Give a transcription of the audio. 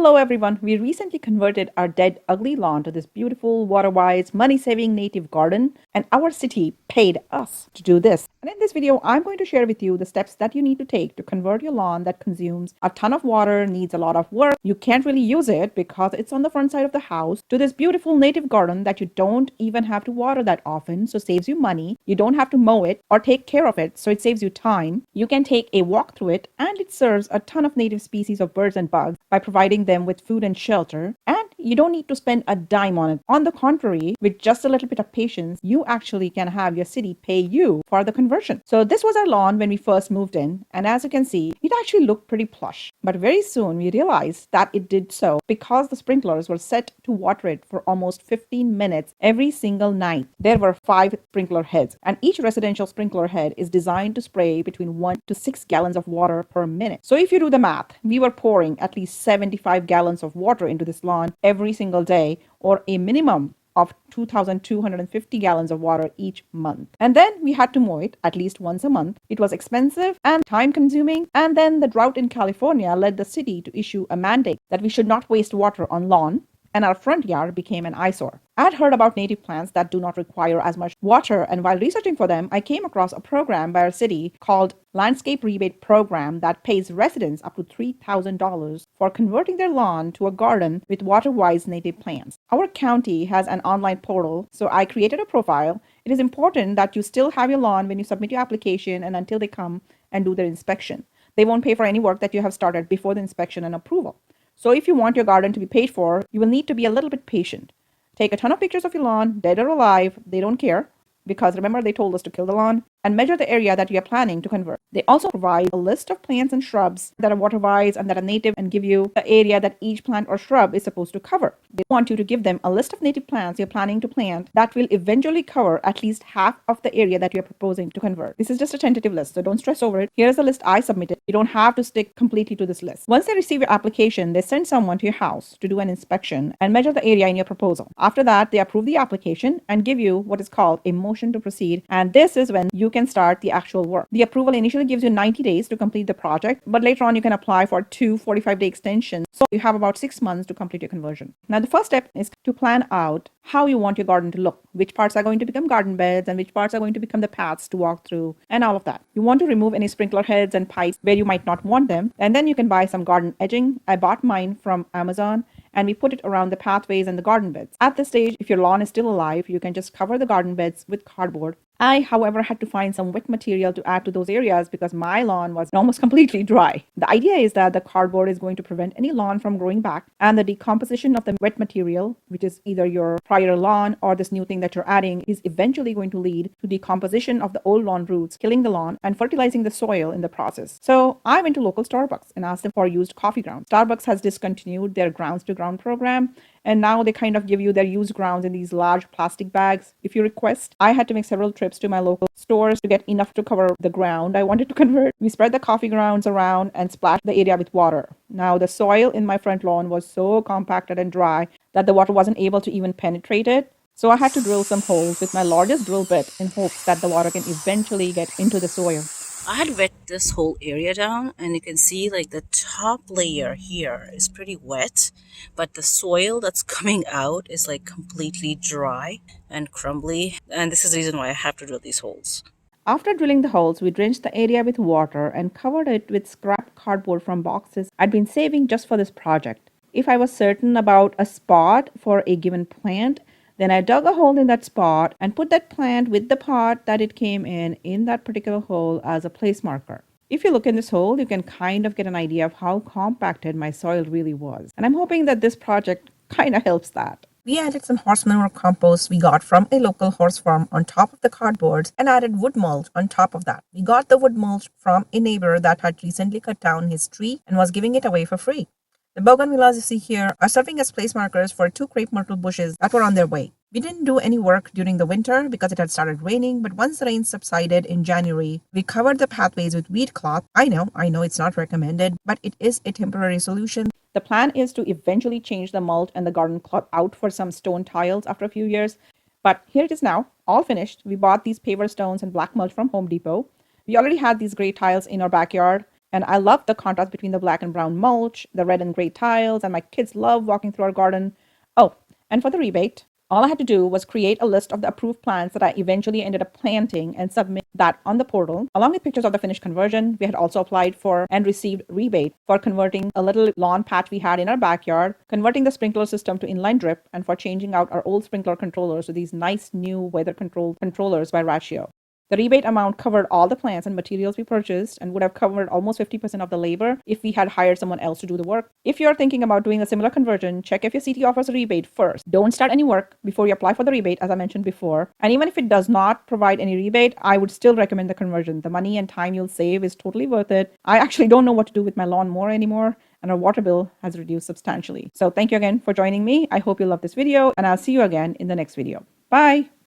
Hello everyone, we recently converted our dead ugly lawn to this beautiful Waterwise money-saving native garden, and our city paid us to do this. And in this video, I'm going to share with you the steps that you need to take to convert your lawn that consumes a ton of water, needs a lot of work, you can't really use it because it's on the front side of the house, to this beautiful native garden that you don't even have to water that often, so saves you money. You don't have to mow it or take care of it, so it saves you time. You can take a walk through it, and it serves a ton of native species of birds and bugs by providing them with food and shelter, and you don't need to spend a dime on it. On the contrary, with just a little bit of patience, you actually can have your city pay you for the conversion. So this was our lawn when we first moved in, and as you can see, it actually looked pretty plush. But very soon we realized that it did so because the sprinklers were set to water it for almost 15 minutes every single night. There were 5 sprinkler heads, and each residential sprinkler head is designed to spray between 1 to 6 gallons of water per minute. So if you do the math, we were pouring at least 75 gallons of water into this lawn every single day, or a minimum of 2,250 gallons of water each month. And then we had to mow it at least once a month. It was expensive and time consuming. And then the drought in California led the city to issue a mandate that we should not waste water on lawn, and our front yard became an eyesore. I had heard about native plants that do not require as much water, and while researching for them, I came across a program by our city called Landscape Rebate Program that pays residents up to $3,000 for converting their lawn to a garden with Waterwise native plants. Our county has an online portal, so I created a profile. It is important that you still have your lawn when you submit your application and until they come and do their inspection. They won't pay for any work that you have started before the inspection and approval. So if you want your garden to be paid for, you will need to be a little bit patient. Take a ton of pictures of your lawn, dead or alive, they don't care, because remember they told us to kill the lawn, and measure the area that you are planning to convert. They also provide a list of plants and shrubs that are water-wise and that are native, and give you the area that each plant or shrub is supposed to cover. They want you to give them a list of native plants you're planning to plant that will eventually cover at least half of the area that you're proposing to convert. This is just a tentative list, so don't stress over it. Here's the list I submitted. You don't have to stick completely to this list. Once they receive your application, they send someone to your house to do an inspection and measure the area in your proposal. After that, they approve the application and give you what is called a motion to proceed, and this is when you can start the actual work. The approval initially gives you 90 days to complete the project, but later on you can apply for 2 45-day extensions, so you have about 6 months to complete your conversion. Now the first step is to plan out how you want your garden to look, which parts are going to become garden beds and which parts are going to become the paths to walk through, and all of that. You want to remove any sprinkler heads and pipes where you might not want them, and then you can buy some garden edging. I bought mine from Amazon, and we put it around the pathways and the garden beds. At this stage, if your lawn is still alive, you can just cover the garden beds with cardboard. I, however, had to find some wet material to add to those areas because my lawn was almost completely dry. The idea is that the cardboard is going to prevent any lawn from growing back, and the decomposition of the wet material, which is either your prior lawn or this new thing that you're adding, is eventually going to lead to decomposition of the old lawn roots, killing the lawn and fertilizing the soil in the process. So I went to local Starbucks and asked them for used coffee grounds. Starbucks has discontinued their grounds to ground program, and now they kind of give you their used grounds in these large plastic bags if you request. I had to make several trips to my local stores to get enough to cover the ground I wanted to convert. We spread the coffee grounds around and splashed the area with water. Now the soil in my front lawn was so compacted and dry that the water wasn't able to even penetrate it. So I had to drill some holes with my largest drill bit in hopes that the water can eventually get into the soil. I had wet this whole area down, and you can see like the top layer here is pretty wet, but the soil that's coming out is like completely dry and crumbly, and this is the reason why I have to drill these holes. After drilling the holes, we drenched the area with water and covered it with scrap cardboard from boxes I'd been saving just for this project. If I was certain about a spot for a given plant, then I dug a hole in that spot and put that plant with the pot that it came in that particular hole as a place marker. If you look in this hole, you can kind of get an idea of how compacted my soil really was. And I'm hoping that this project kind of helps that. We added some horse manure compost we got from a local horse farm on top of the cardboards and added wood mulch on top of that. We got the wood mulch from a neighbor that had recently cut down his tree and was giving it away for free. The bougainvilleas you see here are serving as place markers for 2 crepe myrtle bushes that were on their way. We didn't do any work during the winter because it had started raining, but once the rain subsided in January, we covered the pathways with weed cloth. I know it's not recommended, but it is a temporary solution. The plan is to eventually change the mulch and the garden cloth out for some stone tiles after a few years. But here it is now, all finished. We bought these paver stones and black mulch from Home Depot. We already had these gray tiles in our backyard, And I love the contrast between the black and brown mulch, the red and gray tiles, and my kids love walking through our garden. Oh, and for the rebate, all I had to do was create a list of the approved plants that I eventually ended up planting and submit that on the portal. Along with pictures of the finished conversion, we had also applied for and received rebate for converting a little lawn patch we had in our backyard, converting the sprinkler system to inline drip, and for changing out our old sprinkler controllers to these nice new weather control controllers by Ratio. The rebate amount covered all the plants and materials we purchased and would have covered almost 50% of the labor if we had hired someone else to do the work. If you're thinking about doing a similar conversion, check if your city offers a rebate first. Don't start any work before you apply for the rebate, as I mentioned before. And even if it does not provide any rebate, I would still recommend the conversion. The money and time you'll save is totally worth it. I actually don't know what to do with my lawnmower anymore, and our water bill has reduced substantially. So thank you again for joining me. I hope you love this video, and I'll see you again in the next video. Bye!